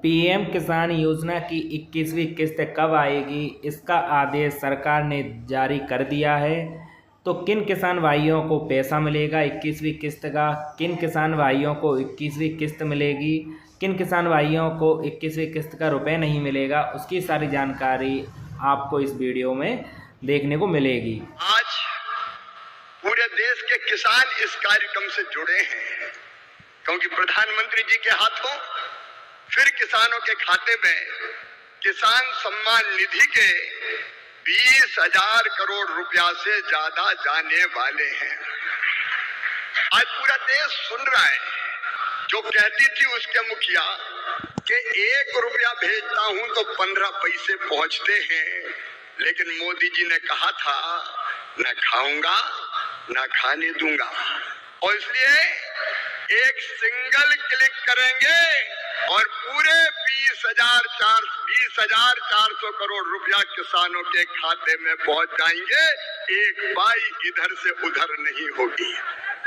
PM किसान योजना की 21वीं किस्त कब आएगी, इसका आदेश सरकार ने जारी कर दिया है। तो किन किसान भाइयों को पैसा मिलेगा 21वीं किस्त का, किन किसान भाइयों को 21वीं किस्त मिलेगी, किन किसान भाइयों को 21वीं किस्त का रुपए नहीं मिलेगा, उसकी सारी जानकारी आपको इस वीडियो में देखने को मिलेगी। आज पूरे देश के किसान इस कार्यक्रम से जुड़े हैं क्योंकि प्रधानमंत्री जी के हाथों फिर किसानों के खाते में किसान सम्मान निधि के 20,000 करोड़ रुपया से ज्यादा जाने वाले हैं। आज पूरा देश सुन रहा है। जो कहती थी उसके मुखिया कि 1 रुपया भेजता हूं तो 15 पैसे पहुंचते हैं, लेकिन मोदी जी ने कहा था न खाऊंगा न खाने दूंगा, और इसलिए एक सिंगल क्लिक करेंगे और पूरे 20,400 करोड़ रुपया किसानों के खाते में पहुंच जाएंगे। एक पाई इधर से उधर नहीं होगी।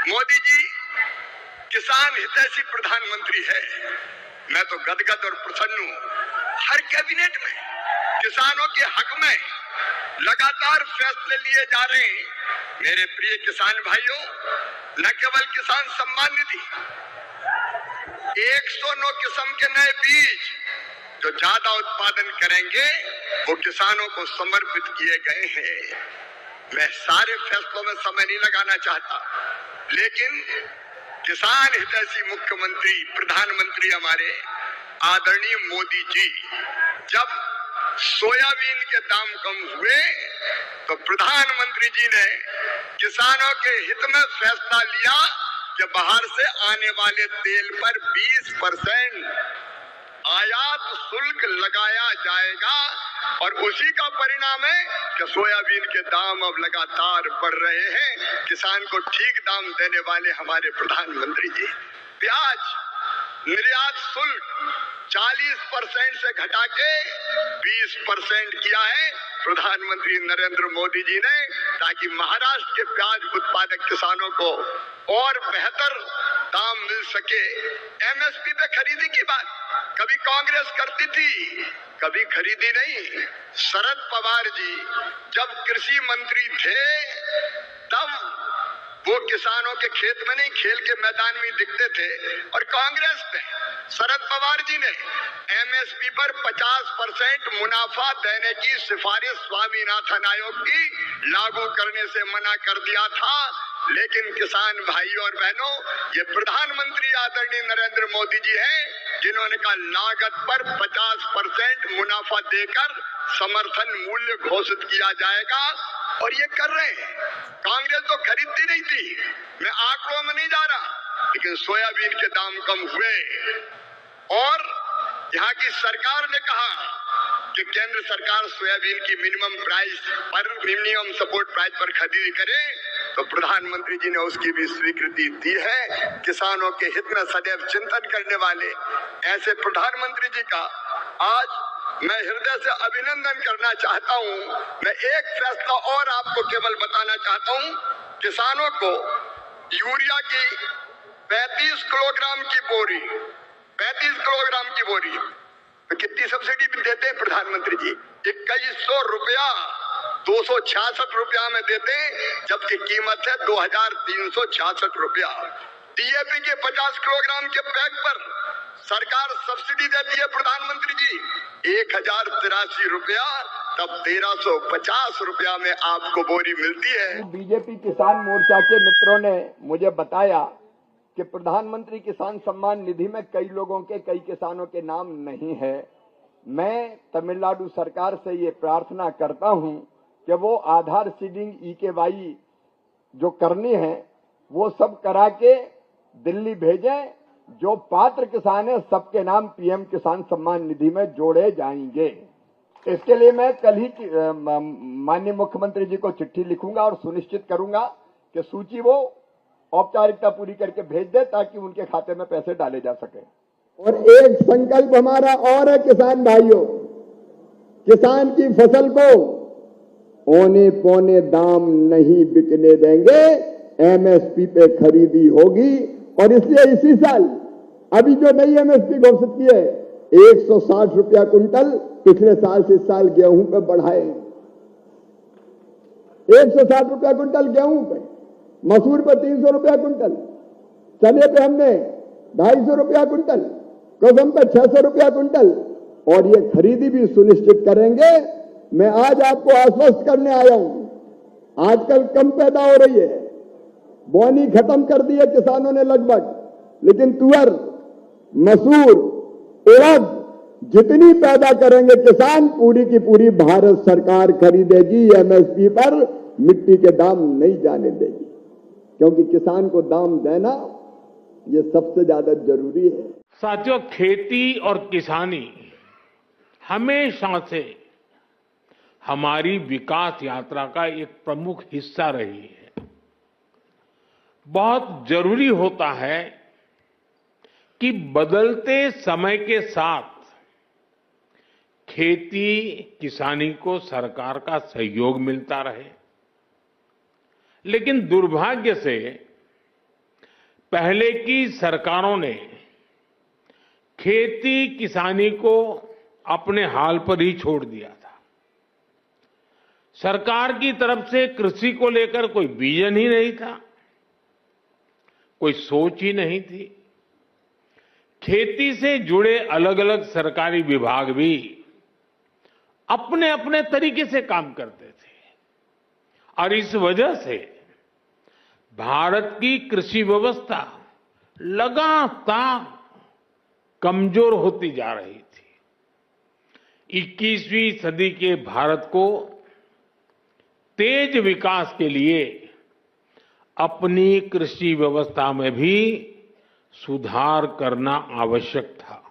मोदी जी किसान हितैषी प्रधानमंत्री है। मैं तो गदगद और प्रसन्न हूं। हर कैबिनेट में किसानों के हक में लगातार फैसले लिए जा रहे हैं। मेरे प्रिय किसान भाइयों, न केवल किसान सम्मान निधि, 109 किस्म के नए बीज जो ज्यादा उत्पादन करेंगे वो किसानों को समर्पित किए गए हैं। मैं सारे फैसलों में समय नहीं लगाना चाहता, लेकिन किसान हितैषी मुख्यमंत्री प्रधानमंत्री हमारे आदरणीय मोदी जी जब सोयाबीन के दाम कम हुए तो प्रधानमंत्री जी ने किसानों के हित में फैसला लिया कि बाहर से आने वाले तेल पर 20% आयात शुल्क लगाया जाएगा, और उसी का परिणाम है कि सोयाबीन के दाम अब लगातार बढ़ रहे हैं। किसान को ठीक दाम देने वाले हमारे प्रधानमंत्री जी। प्याज निर्यात शुल्क 40% से घटा के 20% किया है प्रधानमंत्री नरेंद्र मोदी जी ने, ताकि महाराष्ट्र के प्याज उत्पादक किसानों को और बेहतर दाम मिल सके। एमएसपी पे खरीदी की बात कभी कांग्रेस करती थी, कभी खरीदी नहीं। शरद पवार जी जब कृषि मंत्री थे तब वो किसानों के खेत में नहीं, खेल के मैदान में दिखते थे, और कांग्रेस ने शरद पवार जी ने एमएसपी पर 50% मुनाफा देने की सिफारिश स्वामीनाथन आयोग की लागू करने से मना कर दिया था। लेकिन किसान भाइयों और बहनों, ये प्रधानमंत्री आदरणीय नरेंद्र मोदी जी हैं जिन्होंने कहा लागत पर 50% मुनाफा देकर समर्थन मूल्य घोषित किया जाएगा, और ये कर रहे हैं। कांग्रेस तो खरीदती नहीं थी, मैं आंकड़ों में नहीं जा रहा, लेकिन सोयाबीन के दाम कम हुए और यहाँ की सरकार ने कहा कि केंद्र सरकार सोयाबीन की मिनिमम सपोर्ट प्राइस पर खरीदी करे, तो प्रधानमंत्री जी ने उसकी भी स्वीकृति दी है। किसानों के हित में सदैव चिंतन करने वाले ऐसे प्रधानमंत्री जी का आज मैं हृदय से अभिनंदन करना चाहता हूं। मैं एक फैसला और आपको केवल बताना चाहता हूं। किसानों को यूरिया की 35 किलोग्राम की बोरी तो कितनी सब्सिडी देते हैं प्रधानमंत्री जी? 2100 रुपया 266 रुपया में देते हैं, जबकि कीमत है 2366 रुपया। डीएपी के 50 किलोग्राम के बैग पर सरकार सब्सिडी देती है प्रधानमंत्री जी 1083 रुपया, तब 1350 रुपया में आपको बोरी मिलती है। बीजेपी किसान मोर्चा के मित्रों ने मुझे बताया कि प्रधानमंत्री किसान सम्मान निधि में कई लोगों के, कई किसानों के नाम नहीं है। मैं तमिलनाडु सरकार से ये प्रार्थना करता हूं कि वो आधार सीडिंग EKY जो करनी है वो सब करा के दिल्ली भेजें। जो पात्र किसान है सबके नाम पीएम किसान सम्मान निधि में जोड़े जाएंगे। इसके लिए मैं कल ही माननीय मुख्यमंत्री जी को चिट्ठी लिखूंगा और सुनिश्चित करूंगा कि सूची वो औपचारिकता पूरी करके भेज दे ताकि उनके खाते में पैसे डाले जा सके। और एक संकल्प हमारा और है किसान भाइयों, किसान की फसल को औने पौने दाम नहीं बिकने देंगे, एमएसपी पे खरीदी होगी। और इसलिए इसी साल अभी जो नई एमएसपी घोषित की है 160 रुपया कुंटल पिछले साल से इस साल गेहूं पे बढ़ाए। 160 रुपया कुंटल गेहूं पे, मसूर पे 300 रुपया कुंटल, चने पे हमने 250 रुपया कुंटल, कसम पे 600 रुपया कुंटल, और ये खरीदी भी सुनिश्चित करेंगे। मैं आज आपको आश्वस्त करने आया हूं, आजकल कम पैदा हो रही है, बोनी खत्म कर दी है किसानों ने लगभग, लेकिन तुअर, मसूर, उड़द जितनी पैदा करेंगे किसान, पूरी की पूरी भारत सरकार खरीदेगी। एमएसपी पर मिट्टी के दाम नहीं जाने देगी, क्योंकि किसान को दाम देना ये सबसे ज्यादा जरूरी है। साथियों, खेती और किसानी हमेशा से हमारी विकास यात्रा का एक प्रमुख हिस्सा रही है। बहुत जरूरी होता है कि बदलते समय के साथ खेती किसानी को सरकार का सहयोग मिलता रहे, लेकिन दुर्भाग्य से पहले की सरकारों ने खेती किसानी को अपने हाल पर ही छोड़ दिया था। सरकार की तरफ से कृषि को लेकर कोई विजन ही नहीं था, कोई सोच ही नहीं थी। खेती से जुड़े अलग अलग सरकारी विभाग भी अपने अपने तरीके से काम करते थे, और इस वजह से भारत की कृषि व्यवस्था लगातार कमजोर होती जा रही थी। 21वीं सदी के भारत को तेज विकास के लिए अपनी कृषि व्यवस्था में भी सुधार करना आवश्यक था,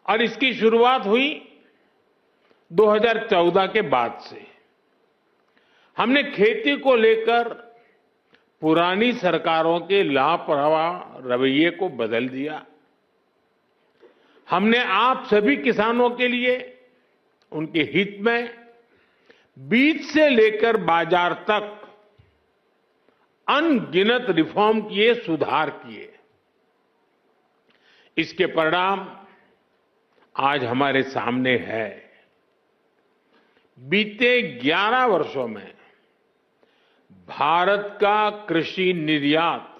और इसकी शुरुआत हुई 2014 के बाद से। हमने खेती को लेकर पुरानी सरकारों के लापरवाह रवैये को बदल दिया। हमने आप सभी किसानों के लिए, उनके हित में बीज से लेकर बाजार तक अनगिनत रिफॉर्म किए, सुधार किए। इसके परिणाम आज हमारे सामने है। बीते 11 वर्षों में भारत का कृषि निर्यात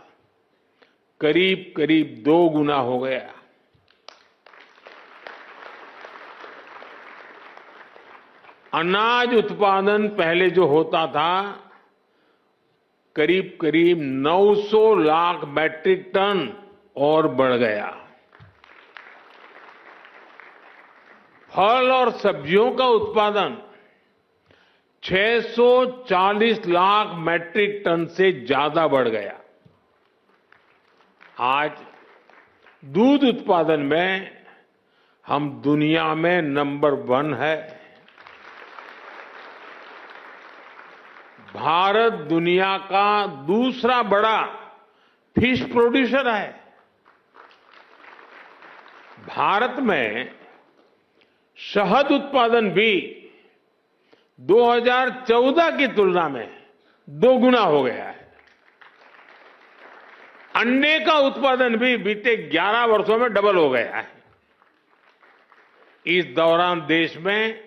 करीब करीब 2 गुना हो गया। अनाज उत्पादन पहले जो होता था, करीब करीब 900 लाख मैट्रिक टन और बढ़ गया। फल और सब्जियों का उत्पादन 640 लाख मैट्रिक टन से ज्यादा बढ़ गया। आज दूध उत्पादन में हम दुनिया में नंबर 1 है। भारत दुनिया का दूसरा बड़ा फिश प्रोड्यूसर है। भारत में शहद उत्पादन भी 2014 की तुलना में 2 गुना हो गया है। अंडे का उत्पादन भी बीते 11 वर्षों में डबल हो गया है। इस दौरान देश में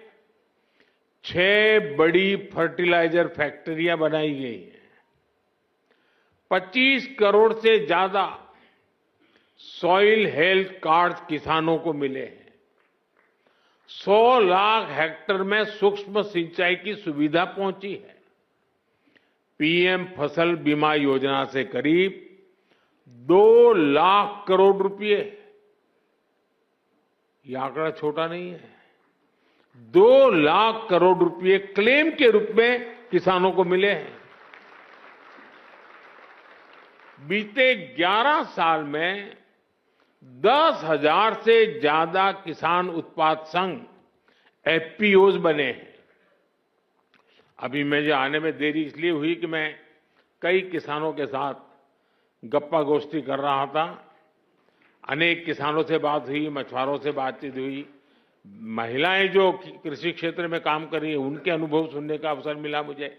6 बड़ी फर्टिलाइजर फैक्ट्रियां बनाई गई हैं। 25 करोड़ से ज्यादा सॉइल हेल्थ कार्ड किसानों को मिले हैं। 100 लाख हेक्टेयर में सूक्ष्म सिंचाई की सुविधा पहुंची है। पीएम फसल बीमा योजना से करीब 2 लाख करोड़ रुपए, यह आंकड़ा छोटा नहीं है, 2 लाख करोड़ रुपए क्लेम के रूप में किसानों को मिले हैं। बीते 11 साल में 10,000 से ज्यादा किसान उत्पाद संघ एफपीओज बने हैं। अभी मुझे आने में देरी इसलिए हुई कि मैं कई किसानों के साथ गप्पा गोष्ठी कर रहा था। अनेक किसानों से बात हुई, मछुआरों से बातचीत हुई, महिलाएं जो कृषि क्षेत्र में काम कर रही है उनके अनुभव सुनने का अवसर मिला मुझे।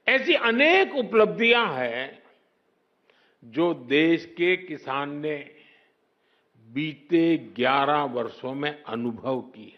ऐसी अनेक उपलब्धियां हैं जो देश के किसान ने बीते 11 वर्षों में अनुभव की है।